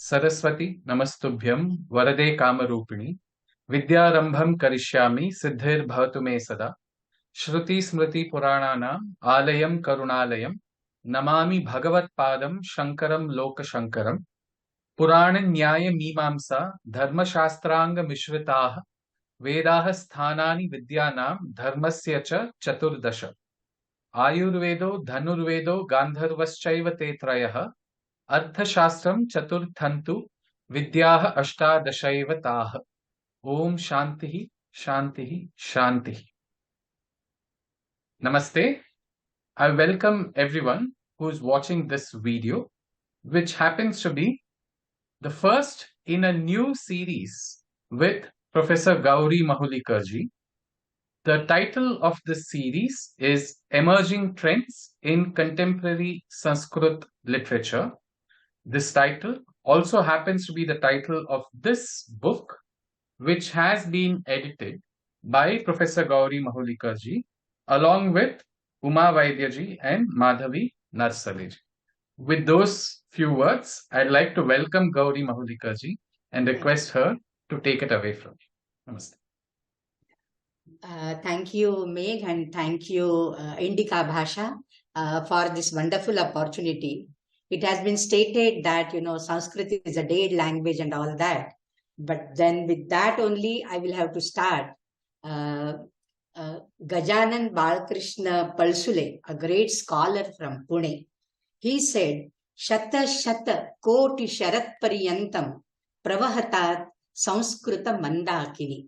Saraswati Namastubhyam Varade Kamarupini Vidyarambham Karishyami Siddhir Bhavatu Me Sada Shruti Smriti Purananam Alayam Karunalayam Namami Bhagavat Padam Shankaram Loka Shankaram Purana Nyaya Mimamsa Dharma Shastranga Mishritah Vedah Sthanani Vidyanam Dharmasya Cha Chaturdasha Ayurvedo Dhanurvedo Gandharvaschaiva Tetrayah Arthashastram Chaturthantu Vidyaha Ashtadashaiva Taha Om Shantihi Shantihi Shantihi. Namaste. I welcome everyone who is watching this video, which happens to be the first in a new series with Professor Gauri Mahulikar ji. The title of this series is Emerging Trends in Contemporary Sanskrit Literature. This title also happens to be the title of this book, which has been edited by Professor Gauri Mahulikar ji, along with Uma Vaidya ji and Madhavi Narsale ji. With those few words, I'd like to welcome Gauri Mahulikar ji and request her to take it away from me. Namaste. Thank you, Meg, and thank you, INDICA Bhasha, for this wonderful opportunity. It has been stated that, Sanskrit is a dead language and all that. But then with that only, I will have to start. Gajanan Balakrishna Palsule, a great scholar from Pune, he said, Shata Shata Koti Sharat Pariyantam Pravahatat Sanskrita Mandakini.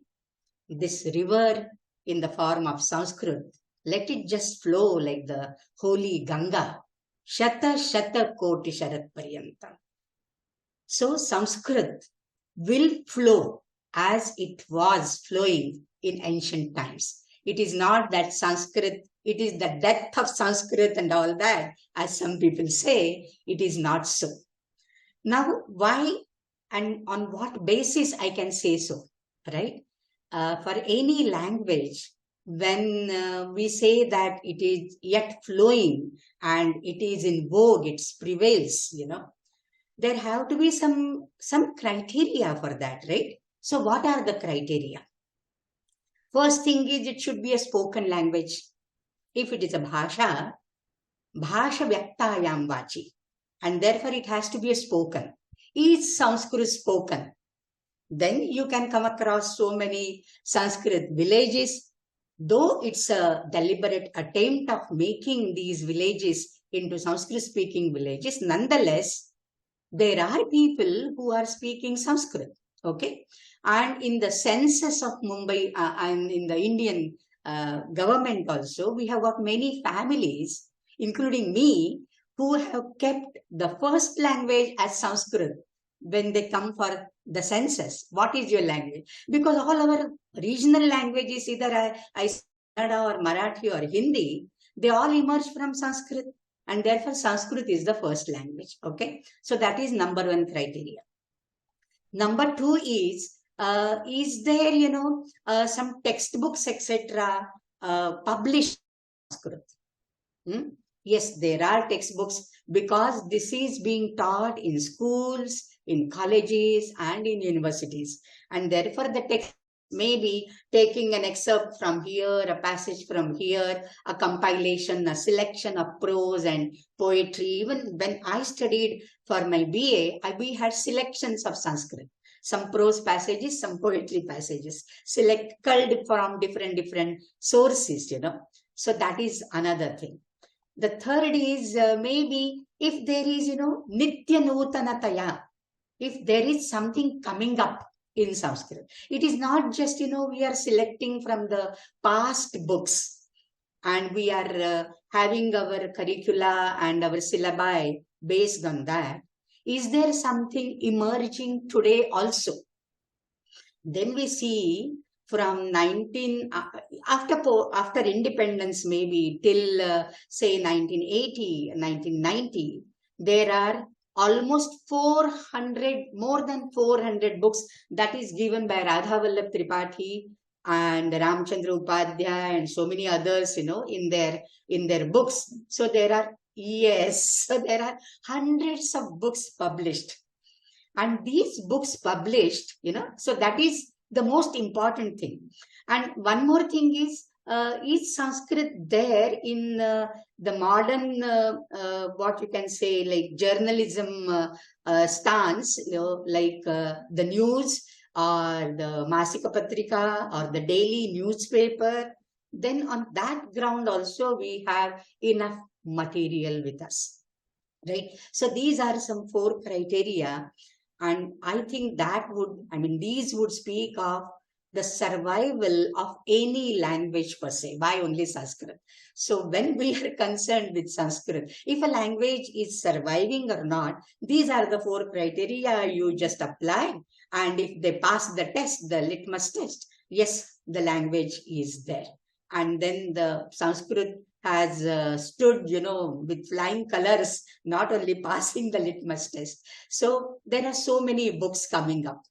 This river in the form of Sanskrit, let it just flow like the holy Ganga. Shata Shata Koti Sharat Paryantam. So Sanskrit will flow as it was flowing in ancient times. It is not that Sanskrit, it is the death of Sanskrit and all that, as some people say. It is not so. Now, why and on what basis I can say so, right? For any language, when we say that it is yet flowing and it is in vogue, it prevails, there have to be some criteria for that, right? So what are the criteria? First thing is it should be a spoken language. If it is a bhasha, bhasha vyaktayam vachi, and therefore it has to be a spoken. Is Sanskrit spoken? Then you can come across so many Sanskrit villages, though it's a deliberate attempt of making these villages into Sanskrit-speaking villages. Nonetheless, there are people who are speaking Sanskrit, okay? And in the census of Mumbai and in the Indian government also, we have got many families, including me, who have kept the first language as Sanskrit when they come for the census. What is your language? Because all our regional languages, either I Kannada or Marathi or Hindi, they all emerge from Sanskrit, and therefore Sanskrit is the first language. Okay, so that is number one criteria. Number two is there some textbooks etc. Published in Sanskrit? Yes, there are textbooks, because this is being taught in schools, in colleges and in universities, and therefore the text may be taking an excerpt from here, a passage from here, a compilation, a selection of prose and poetry. Even when I studied for my BA, we had selections of Sanskrit, some prose passages, some poetry passages, selected from different sources, So that is another thing. The third is maybe if there is, nitya nutanataya, if there is something coming up in Sanskrit. It is not just, we are selecting from the past books and we are having our curricula and our syllabi based on that. Is there something emerging today also? Then we see from after independence, maybe till say 1980, 1990, there are almost 400, more than 400 books that is given by Radha Vallabh Tripathi and Ramchandra Upadhyay and so many others, in their books. So there are hundreds of books published. And these books published, so that is the most important thing. And one more thing is Sanskrit there in the modern, what you can say, like journalism stance, like the news or the Masika Patrika or the daily newspaper, then on that ground also we have enough material with us, right? So these are some 4 criteria, and I think these would speak of the survival of any language per se. Why only Sanskrit? So when we are concerned with Sanskrit, if a language is surviving or not, these are the 4 criteria you just apply. And if they pass the test, the litmus test, yes, the language is there. And then the Sanskrit has stood, with flying colors, not only passing the litmus test. So there are so many books coming up.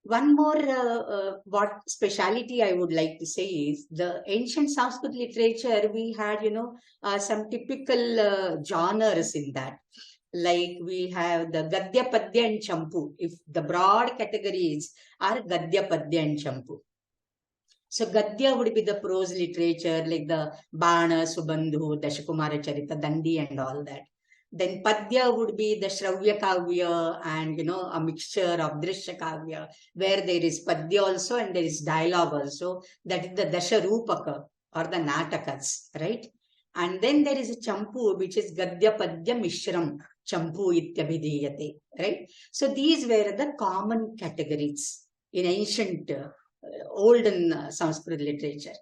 One more what speciality I would like to say is the ancient Sanskrit literature. We had, some typical genres in that. Like we have the Gadya, Padya and Champu. If the broad categories are Gadya, Padya and Champu. So Gadya would be the prose literature, like the Bana, Subandhu, Dashakumara Charita, Dandi and all that. Then Padya would be the Shravya Kavya and, a mixture of Drishya Kavya, where there is Padya also and there is dialogue also. That is the Dasharupaka or the Natakas, right? And then there is a Champu, which is Gadya Padya Mishram, Champu Ityabhidiyate, right? So these were the common categories in ancient olden Sanskrit literature.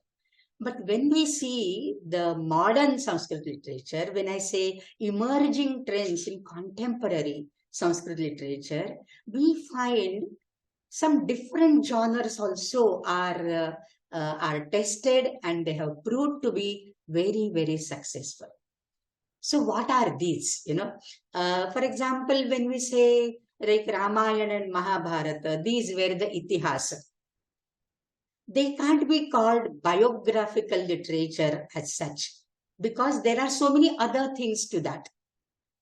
But when we see the modern Sanskrit literature, when I say emerging trends in contemporary Sanskrit literature, we find some different genres also are tested, and they have proved to be very, very successful. So what are these? For example, when we say like Ramayana and Mahabharata, these were the Itihasa. They can't be called biographical literature as such, because there are so many other things to that.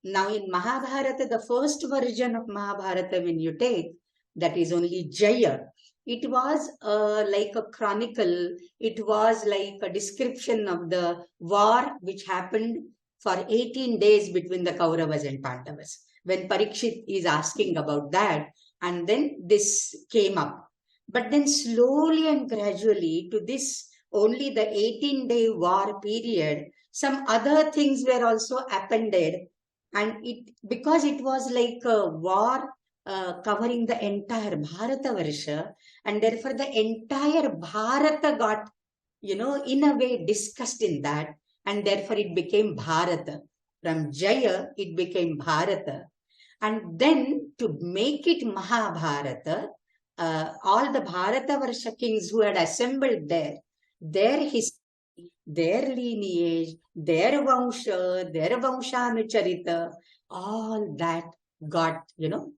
Now in Mahabharata, the first version of Mahabharata, when you take, that is only Jaya, it was like a chronicle, it was like a description of the war which happened for 18 days between the Kauravas and Pandavas. When Parikshit is asking about that, and then this came up. But then slowly and gradually to this, only the 18-day war period, some other things were also appended. And because it was like a war covering the entire Bharata Varsha, and therefore the entire Bharata got, in a way discussed in that, and therefore it became Bharata. From Jaya, it became Bharata. And then to make it Mahabharata, all the Bharata Varsha kings who had assembled there, their history, their lineage, their Vansha, their Vanshanucharita, all that got,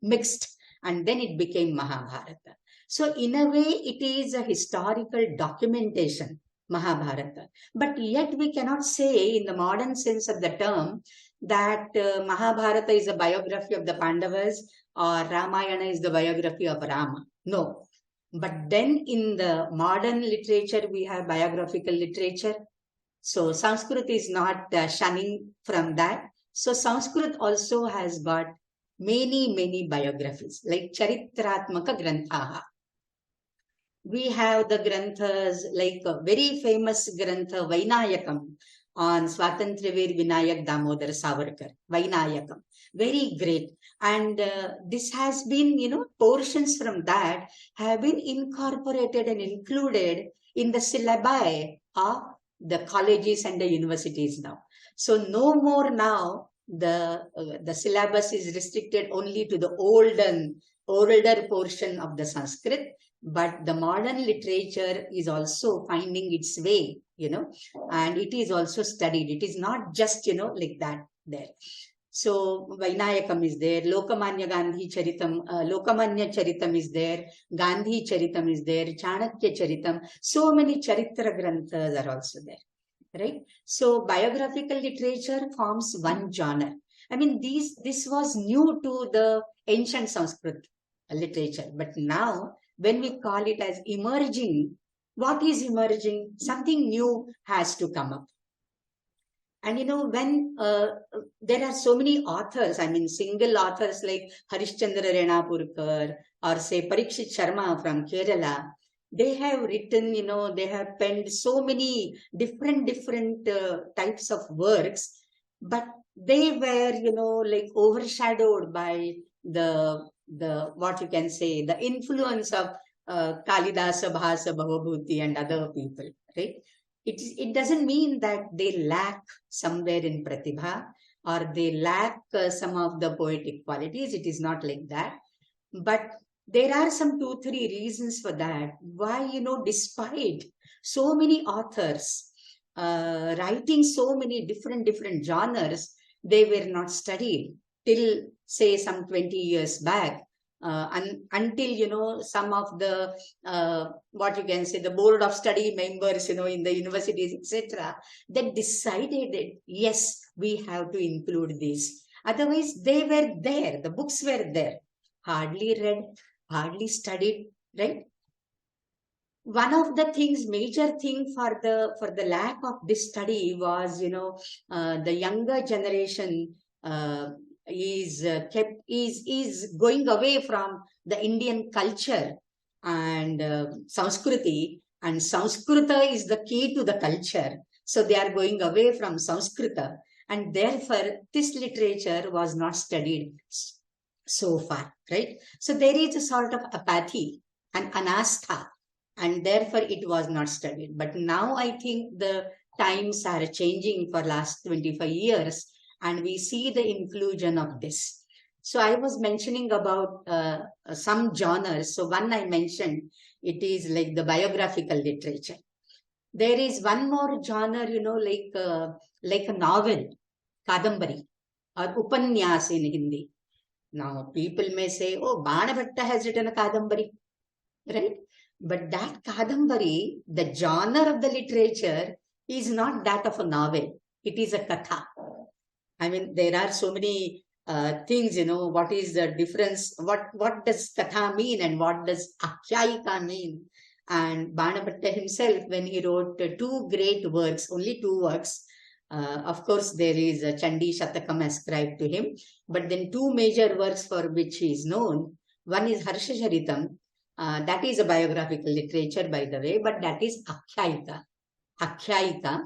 mixed, and then it became Mahabharata. So in a way, it is a historical documentation, Mahabharata. But yet we cannot say in the modern sense of the term that Mahabharata is a biography of the Pandavas or Ramayana is the biography of Rama. No. But then in the modern literature, we have biographical literature. So Sanskrit is not shunning from that. So Sanskrit also has got many, many biographies, like Charitratmaka Granthaha. We have the Granthas, like a very famous Grantha, Vainayakam, on Swatantraveer Vinayak Damodar Savarkar, Vainayakam. Very great. And this has been, portions from that have been incorporated and included in the syllabi of the colleges and the universities now. So no more now the syllabus is restricted only to the older portion of the Sanskrit, but the modern literature is also finding its way, and it is also studied. It is not just, like that there. So Vainayakam is there, Lokamanya Gandhi Charitam, Lokamanya Charitam is there, Gandhi Charitam is there, Chanakya Charitam. So many Charitra Granthas are also there, right? So biographical literature forms one genre. I mean, this was new to the ancient Sanskrit literature. But now, when we call it as emerging, what is emerging? Something new has to come up. And when there are so many authors, I mean, single authors like Harishchandra Renapurkar or say Parikshit Sharma from Kerala, they have written, they have penned so many different types of works, but they were, like overshadowed by the what you can say, the influence of Kalidasa, Bhasa, Bhavabhuti and other people, right? It doesn't mean that they lack somewhere in Pratibha or they lack some of the poetic qualities. It is not like that. But there are some 2-3 reasons for that. Why, despite so many authors writing so many different genres, they were not studied till say some 20 years back. Until some of the what you can say, the board of study members in the universities, etc., they decided that yes, we have to include these. Otherwise they were there, the books were there, hardly read, hardly studied, right? One of the things, major thing for the lack of this study was, the younger generation is going away from the Indian culture and Sanskriti, and Sanskrita is the key to the culture. So they are going away from Sanskrita, and therefore this literature was not studied so far, right? So there is a sort of apathy and anastha, and therefore it was not studied. But now I think the times are changing for last 25 years, and we see the inclusion of this. So I was mentioning about some genres. So one I mentioned, it is like the biographical literature. There is one more genre, like a novel, kadambari or upanyas in Hindi. Now people may say, oh, Banabhatta has written a kadambari, right? But that kadambari, the genre of the literature, is not that of a novel. It is a katha. I mean, there are so many things, what is the difference? What does katha mean and what does akhyayika mean? And Banabhatta himself, when he wrote 2 great works, only 2 works, of course, there is a Chandi Shatakam ascribed to him, but then 2 major works for which he is known. One is Harsha Charitam, that is a biographical literature, by the way, but that is Akhyayika. Akhyayika,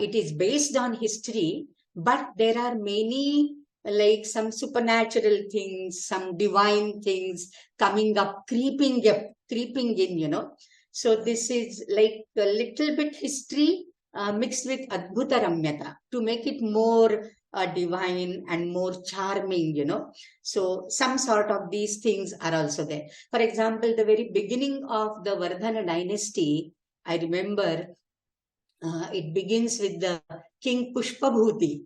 it is based on history, but there are many, like some supernatural things, some divine things coming up, creeping in, So this is like a little bit history mixed with Adbhuta Ramyata to make it more divine and more charming, So some sort of these things are also there. For example, the very beginning of the Vardhana dynasty, I remember it begins with the King Pushpabhuti,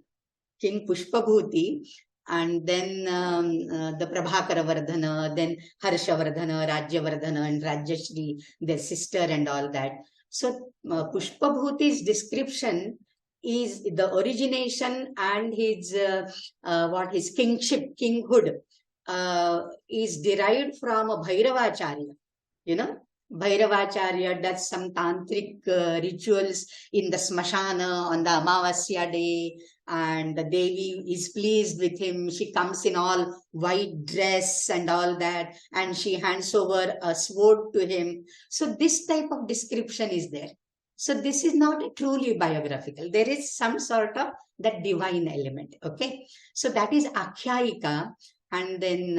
and then the Prabhakara Vardhana, then Harsha Vardhana, Rajya Vardhana, and Rajyashri, their sister, and all that. So Pushpabhuti's description is the origination, and his his kinghood is derived from a Bhairavacharya. Bhairavacharya does some tantric rituals in the smashana on the Amavasya day, and the Devi is pleased with him. She comes in all white dress and all that, and she hands over a sword to him. So this type of description is there. So this is not truly biographical. There is some sort of that divine element. Okay. So that is Akhyayika. And then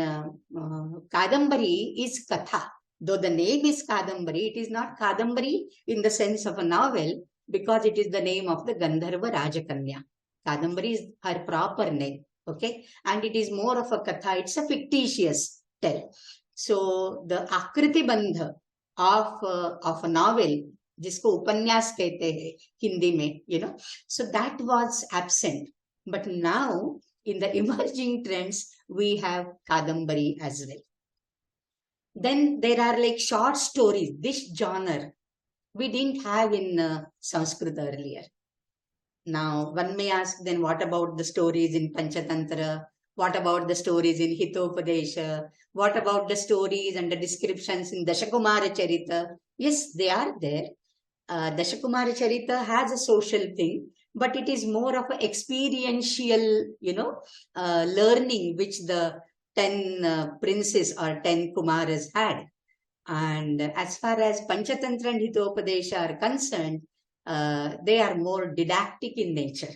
Kadambari is Katha. Though the name is Kadambari, it is not Kadambari in the sense of a novel, because it is the name of the Gandharva Rajakanya. Kadambari is her proper name. Okay. And it is more of a Katha. It's a fictitious tale. So the Akriti Bandha of a novel, जिसको उपन्यास कहते हैं हिंदी में, so that was absent. But now in the emerging trends, we have Kadambari as well. Then there are like short stories. This genre we didn't have in Sanskrit earlier. Now, one may ask, then what about the stories in Panchatantra? What about the stories in Hitopadesha? What about the stories and the descriptions in Dashakumara Charita? Yes, they are there. Dashakumara Charita has a social thing, but it is more of an experiential, learning which the 10 princes or 10 Kumaras had. And as far as Panchatantra and Hitopadesha are concerned, they are more didactic in nature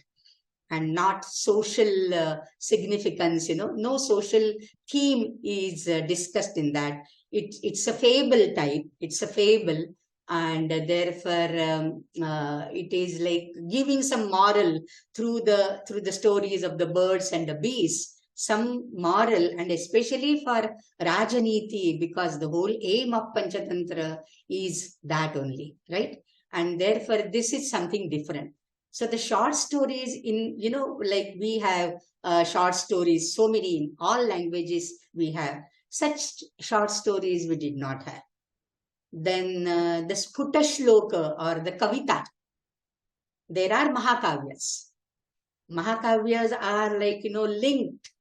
and not social significance. No social theme is discussed in that. It's a fable type. It's a fable, and therefore it is like giving some moral through the stories of the birds and the bees. Some moral, and especially for Rajaniti, because the whole aim of Panchatantra is that only, right? And therefore, this is something different. So the short stories like we have short stories, so many in all languages we have. Such short stories we did not have. Then the Sputa Shloka or the Kavita. There are Mahakavyas. Mahakavyas are like, linked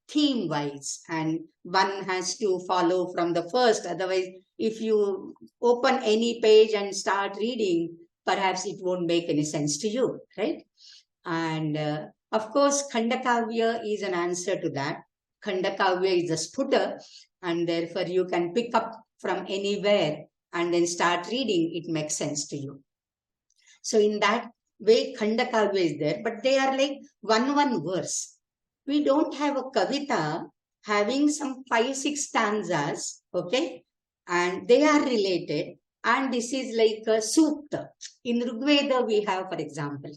theme wise, and one has to follow from the first. Otherwise, if you open any page and start reading, perhaps it won't make any sense to you, right? And of course, Khandakavya is an answer to that. Khandakavya is a sputter, and therefore you can pick up from anywhere and then start reading. It makes sense to you. So in that way, Khandakavya is there, but they are like one verse. We don't have a Kavita having some 5-6 stanzas, okay? And they are related. And this is like a Sukta. In Rigveda, we have, for example,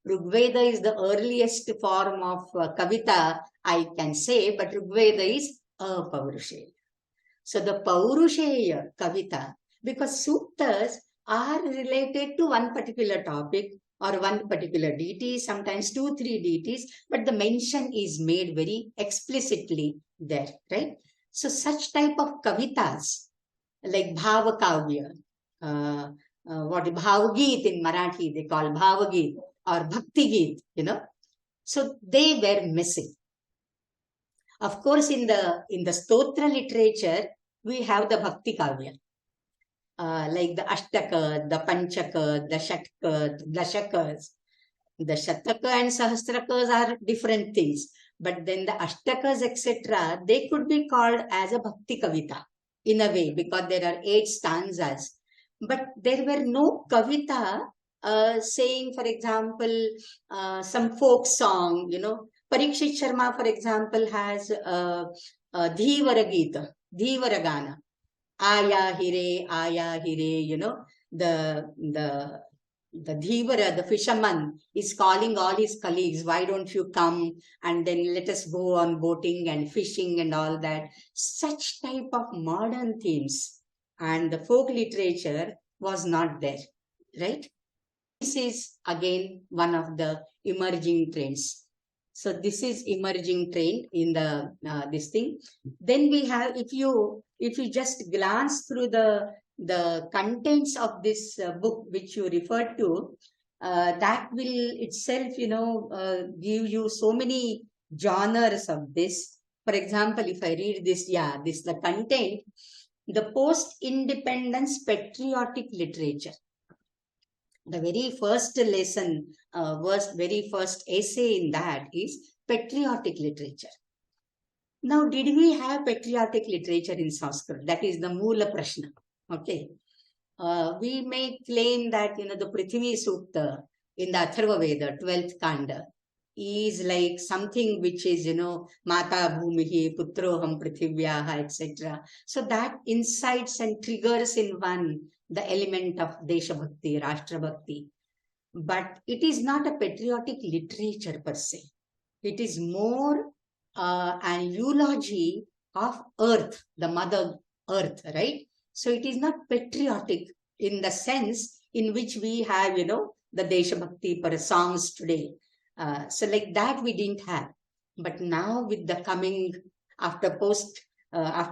Rigveda is the earliest form of Kavita, I can say, but Rigveda is a Paurusheya. So the Paurusheya Kavita, because Suktas are related to one particular topic or one particular deity, sometimes 2-3 deities, but the mention is made very explicitly there, right? So such type of kavitas, like Bhavakavya, what Bhavagit in Marathi, they call Bhavagit or Bhakti Git, So they were missing. Of course, in the Stotra literature, we have the Bhakti Kavya. Like the Ashtaka, the Panchaka, the Shatka, the Dashakas. The Shataka and Sahasrakas are different things. But then the Ashtakas, etc., they could be called as a Bhakti Kavita in a way, because there are 8 stanzas. But there were no Kavita saying, for example, some folk song, Parikshit Sharma, for example, has Dhivara Gita, Dhivara Gana. Aya Hire, the Dhivara, the fisherman, is calling all his colleagues, why don't you come and then let us go on boating and fishing and all that. Such type of modern themes and the folk literature was not there, right? This is again one of the emerging trends. So this is emerging trend in the this thing. Then we have, if you just glance through the contents of this book which you referred to, that will itself, give you so many genres of this. For example, if I read this, the content, the post-independence patriotic literature. The very first lesson, very first essay in that is patriotic literature. Now, did we have patriotic literature in Sanskrit? That is the Moola Prashna. Okay. We may claim that, the Prithvi Sukta in the Atharva Veda, 12th Kanda, is like something which is, Mata Bhumihi, Putroham Prithivyaha, etc. So that incites and triggers in one the element of Desha Bhakti, Rashtra Bhakti. But it is not a patriotic literature per se. It is more an eulogy of Earth, the Mother Earth, right? So it is not patriotic in the sense in which we have, the Desha Bhakti per songs today. So like that we didn't have. But now with the coming after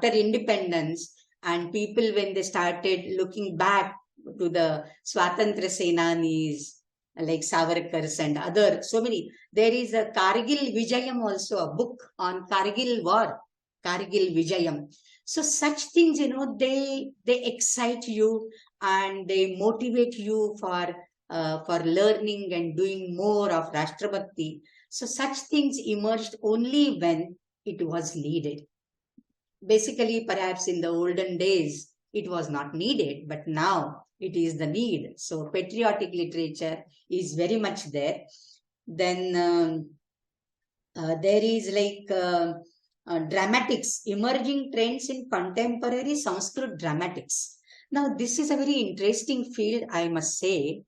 independence, and people, when they started looking back to the Swatantra Senanis like Savarkar's and other, so many. There is a Kargil Vijayam also, a book on Kargil war, Kargil Vijayam. So such things, they excite you and they motivate you for learning and doing more of Rashtrabhakti. So such things emerged only when it was needed. Basically, perhaps in the olden days, it was not needed, but now it is the need. So patriotic literature is very much there. Then there is like dramatics, emerging trends in contemporary Sanskrit dramatics. Now, this is a very interesting field, I must say.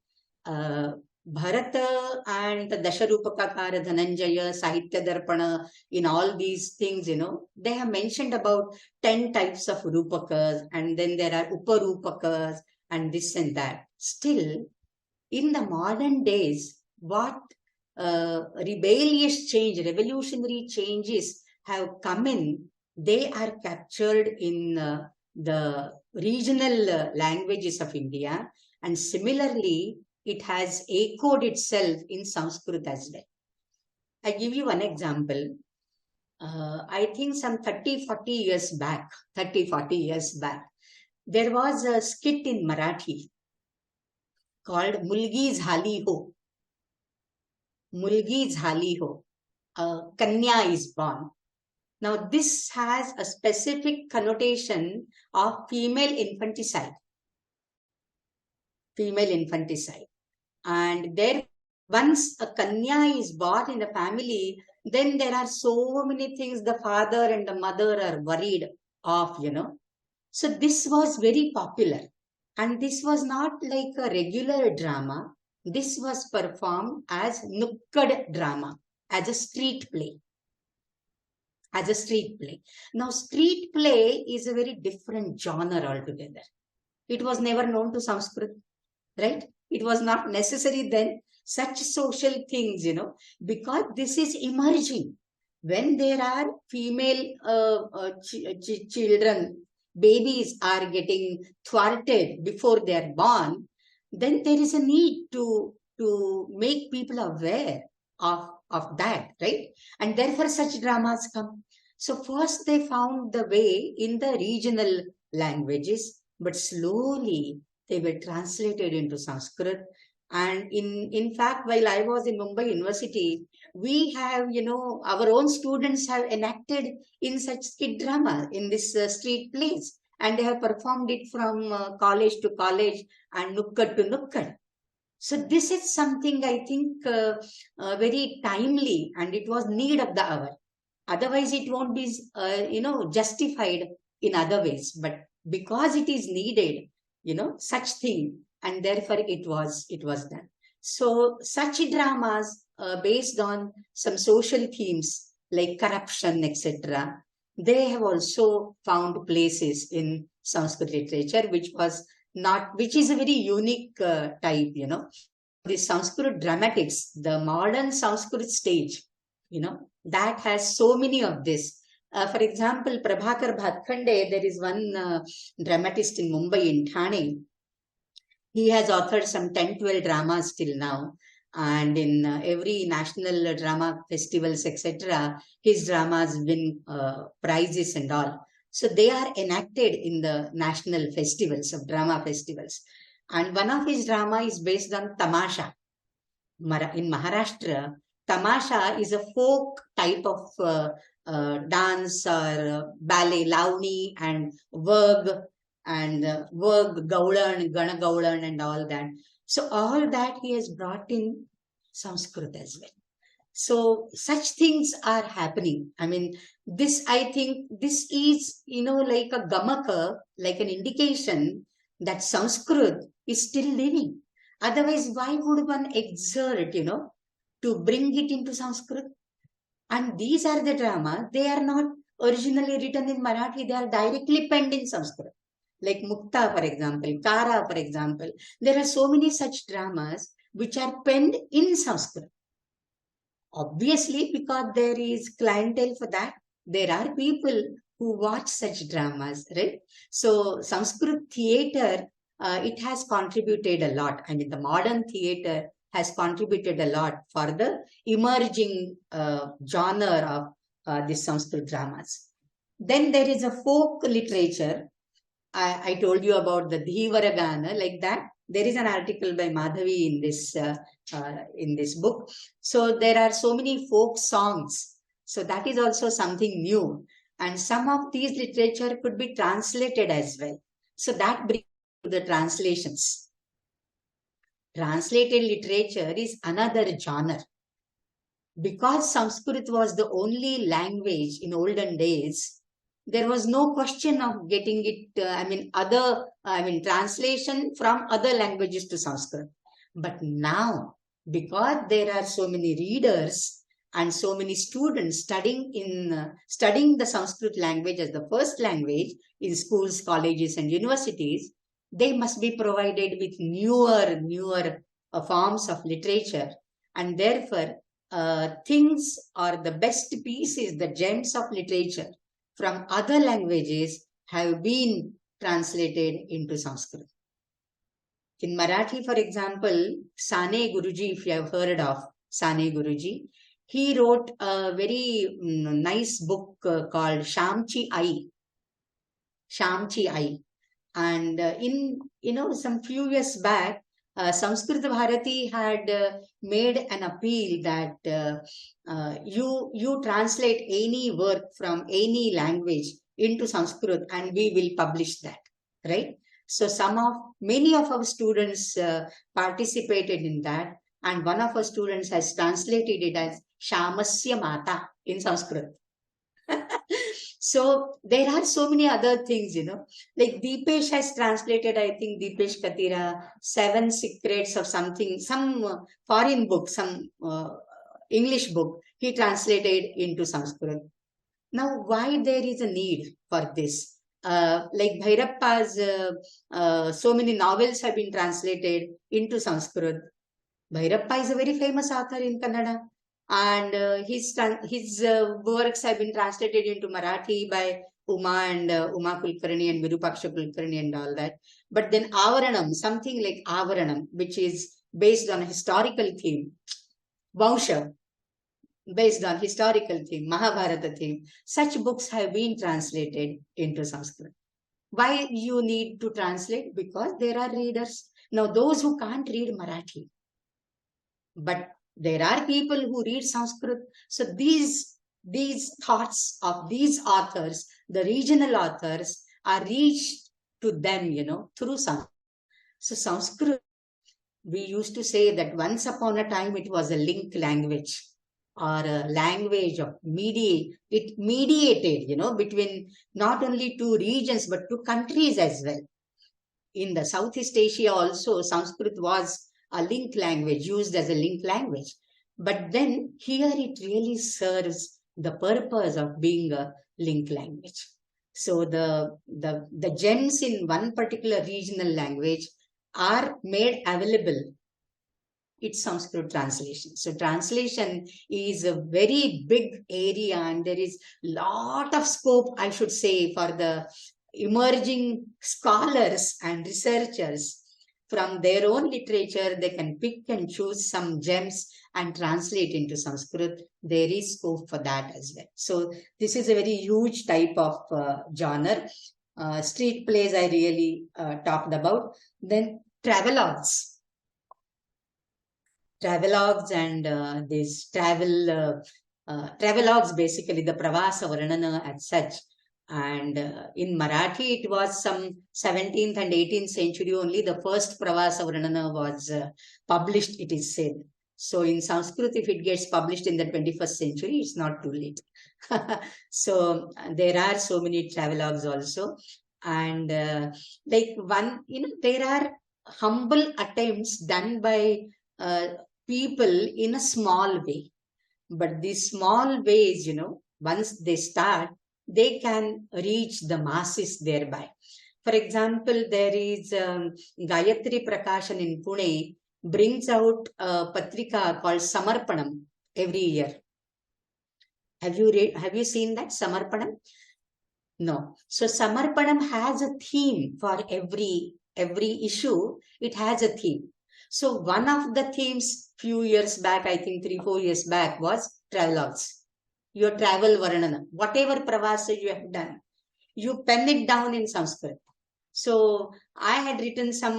Bharata and the Dasharupakakara, Dhananjaya, Sahitya Darpana, in all these things, they have mentioned about 10 types of Rupakas, and then there are Uparupakas, and this and that. Still, in the modern days, what rebellious change, revolutionary changes have come in, they are captured in the regional languages of India, and similarly, it has echoed itself in Sanskrit as well. I give you one example. I think some 30-40 years back, there was a skit in Marathi called Mulgi Zhali Ho. Mulgi Zhali Ho. Kanya is born. Now, this has a specific connotation of female infanticide. And there, once a Kanya is born in a family, then there are so many things the father and the mother are worried of, So this was very popular. And this was not like a regular drama. This was performed as nukkad drama, as a street play. Now, street play is a very different genre altogether. It was never known to Sanskrit, right? It was not necessary then, such social things, because this is emerging. When there are female children, babies are getting thwarted before they are born, then there is a need to make people aware of that, right? And therefore such dramas come. So first they found the way in the regional languages, but slowly they were translated into Sanskrit. And in fact, while I was in Mumbai University, we have, our own students have enacted in such skit drama in this street plays. And they have performed it from college to college and nukkad to nukkad. So this is something I think very timely, and it was need of the hour. Otherwise, it won't be, justified in other ways. But because it is needed, such thing, and therefore it was done. So such dramas based on some social themes like corruption, etc., they have also found places in Sanskrit literature, which is a very unique type, The Sanskrit dramatics, the modern Sanskrit stage, that has so many of this. For example, Prabhakar Bhatkhande, there is one dramatist in Mumbai, in Thane. He has authored some 10-12 dramas till now. And in every national drama festivals, etc., his dramas win prizes and all. So they are enacted in the national festivals, of drama festivals. And one of his drama is based on Tamasha. In Maharashtra, Tamasha is a folk type of dance or ballet, Lavani and Varg, Gaulan, Gana Gaulan and all that. So all that he has brought in Sanskrit as well. So such things are happening. I mean, I think this is, like a gamaka, like an indication that Sanskrit is still living. Otherwise, why would one exert, to bring it into Sanskrit? And these are the dramas. They are not originally written in Marathi. They are directly penned in Sanskrit. Like Mukta, for example, Kara, for example. There are so many such dramas which are penned in Sanskrit. Obviously, because there is clientele for that, there are people who watch such dramas, right? So Sanskrit theatre, it has contributed a lot. I mean, the modern theatre has contributed a lot for the emerging genre of the Sanskrit dramas. Then there is a folk literature. I told you about the Dhivaragana, like that. There is an article by Madhavi in this book. So there are so many folk songs. So that is also something new. And some of these literature could be translated as well. So that brings to the translations. Translated literature is another genre. Because Sanskrit was the only language in olden days, there was no question of getting it, translation from other languages to Sanskrit. But now, because there are so many readers and so many students studying the Sanskrit language as the first language in schools, colleges, and universities, they must be provided with newer forms of literature. And therefore, things or the best pieces, the gems of literature from other languages have been translated into Sanskrit. In Marathi, for example, Sane Guruji, if you have heard of Sane Guruji, he wrote a very nice book called Shamchi Ai. Shamchi Ai. And some few years back, Sanskrit Bharati had made an appeal that you translate any work from any language into Sanskrit and we will publish that, right? So many of our students participated in that, and one of our students has translated it as Shamasya Mata in Sanskrit. So there are so many other things, like Deepesh has translated, I think Deepesh Katira, 7 Secrets of something, some foreign book, some English book, he translated into Sanskrit. Now, why there is a need for this? Like Bhairappa's, so many novels have been translated into Sanskrit. Bhairappa is a very famous author in Kannada. And his works have been translated into Marathi by Uma and Uma Kulkarni and Virupaksha Kulkarni and all that. But then Avaranam, something like Avaranam, which is based on a historical theme, Vansha, based on historical theme, Mahabharata theme, such books have been translated into Sanskrit. Why you need to translate? Because there are readers. Now, those who can't read Marathi, but there are people who read Sanskrit. So these thoughts of these authors, the regional authors, are reached to them, through Sanskrit. So Sanskrit, we used to say that once upon a time it was a link language, or a language of it mediated, between not only two regions, but two countries as well. In the Southeast Asia also, Sanskrit was a link language, used as a link language. But then here it really serves the purpose of being a link language. So the gems in one particular regional language are made available. It's Sanskrit translation. So translation is a very big area, and there is a lot of scope, I should say, for the emerging scholars and researchers. From their own literature, they can pick and choose some gems and translate into Sanskrit. There is scope for that as well. So this is a very huge type of genre. Street plays I really talked about. Then travelogues. Travelogues and this travelogues, basically the Pravasa Varnana as such. And in Marathi, it was some 17th and 18th century only. The first Pravasa Varnana was published, it is said. So in Sanskrit, if it gets published in the 21st century, it's not too late. So there are so many travelogues also. And there are humble attempts done by people in a small way. But these small ways, once they start, they can reach the masses thereby. For example, there is Gayatri Prakashan in Pune brings out a patrika called Samarpanam every year. Have you seen that, Samarpanam? No. So Samarpanam has a theme for every issue. It has a theme. So one of the themes few years back, I think 3-4 years back, was travelogues. Your travel varnana, whatever pravasa you have done, you pen it down in Sanskrit. So I had written some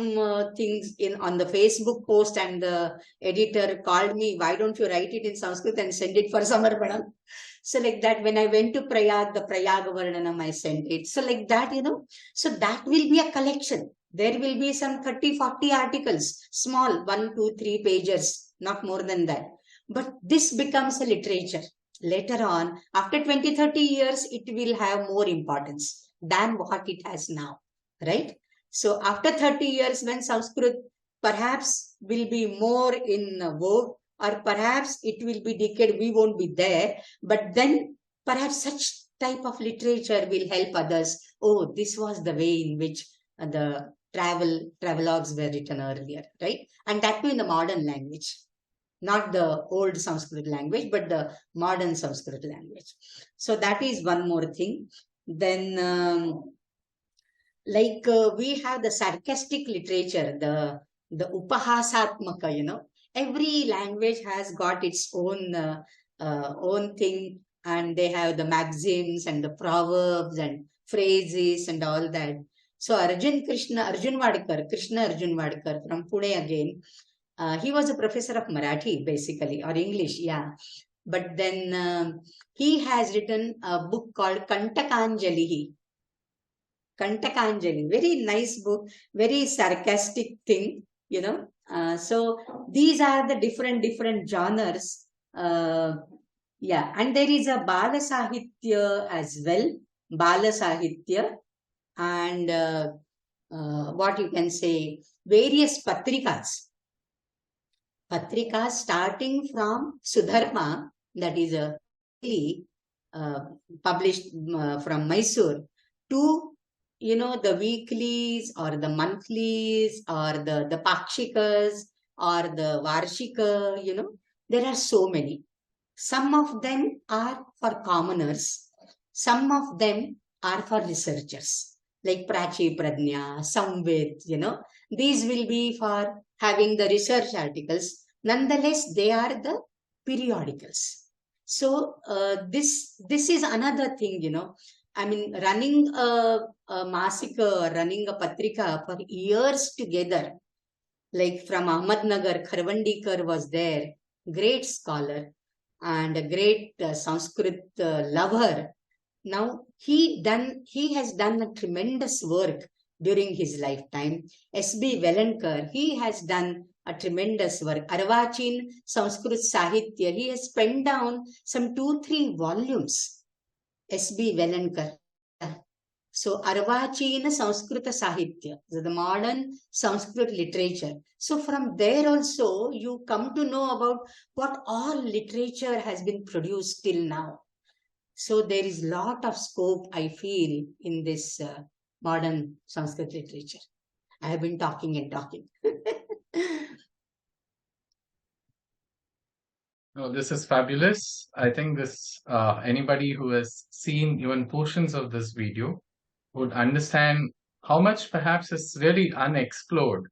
things in on the Facebook post, and the editor called me, why don't you write it in Sanskrit and send it for Samarpanam? So like that, when I went to Prayag, the Prayag Varnanam, I sent it. So like that, so that will be a collection. There will be some 30-40 articles, small, 1, 2, 3 pages, not more than that. But this becomes a literature. Later on, after 20-30 years, it will have more importance than what it has now, right? So after 30 years, when Sanskrit perhaps will be more in vogue, or perhaps it will be decayed, we won't be there, but then perhaps such type of literature will help others. Oh, this was the way in which the travelogues were written earlier, right? And that too in the modern language, not the old Sanskrit language, but the modern Sanskrit language. So that is one more thing. Then we have the sarcastic literature, the upahasatmaka, every language has got its own thing, and they have the maxims and the proverbs and phrases and all that. So Krishna Arjun Vadkar from Pune again, he was a professor of Marathi basically, or English, yeah. But then he has written a book called Kantakanjali. Kantakanjali, very nice book, very sarcastic thing. So these are the different genres. Yeah, and there is a Bala Sahitya as well, Bala Sahitya, and what you can say, various patrikas. Patrikas starting from Sudharma, that is a published from Mysore, to the weeklies or the monthlies or the pakshikas or the varshika, there are so many. Some of them are for commoners, some of them are for researchers, like Prachi Pradnya, Samvit, these will be for having the research articles. Nonetheless, they are the periodicals. So this is another thing, I mean, running a masika, running a patrika for years together, like from Ahmednagar, Kharvandikar was there, great scholar and a great Sanskrit lover. Now he has done a tremendous work during his lifetime. S.B. Velankar, he has done a tremendous work. Arvachin Sanskrit Sahitya, he has penned down some 2-3 volumes. S.B. Velankar. So Arvachina Sanskrita Sahitya, the modern Sanskrit literature. So from there also you come to know about what all literature has been produced till now. So there is lot of scope, I feel, in this modern Sanskrit literature. I have been talking and talking. Oh, this is fabulous. I think this anybody who has seen even portions of this video would understand how much perhaps is really unexplored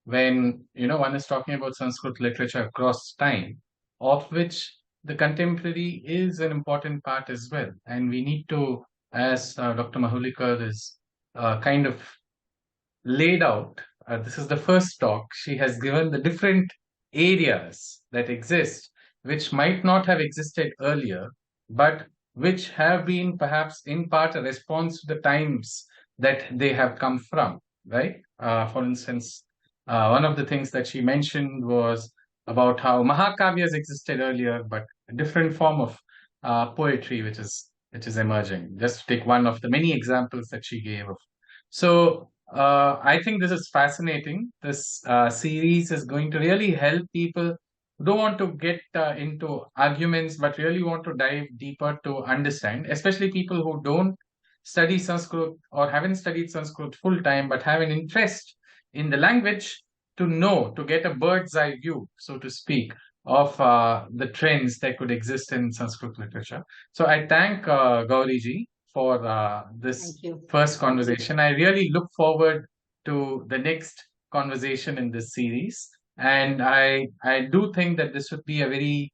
when one is talking about Sanskrit literature across time, of which the contemporary is an important part as well. And we need to, as Dr. Mahulikar is kind of laid out, this is the first talk she has given, the different areas that exist, which might not have existed earlier, but which have been perhaps in part a response to the times that they have come from, right? For instance, one of the things that she mentioned was about how Mahakavyas existed earlier, but a different form of poetry which is emerging. Just to take one of the many examples that she gave of. So I think this is fascinating. This series is going to really help people who don't want to get into arguments, but really want to dive deeper to understand, especially people who don't study Sanskrit or haven't studied Sanskrit full time, but have an interest in the language to get a bird's eye view, so to speak, of the trends that could exist in Sanskrit literature. So I thank Gauri ji for this first conversation. I really look forward to the next conversation in this series. And I do think that this would be a very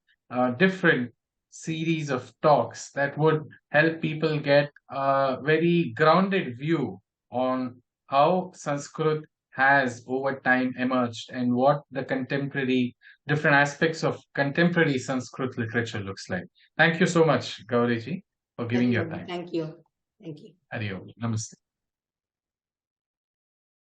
different series of talks that would help people get a very grounded view on how Sanskrit has over time emerged and what the contemporary different aspects of contemporary Sanskrit literature looks like. Thank you so much, Gauriji, for giving your time. Thank you. Thank you. Hari Om. Namaste.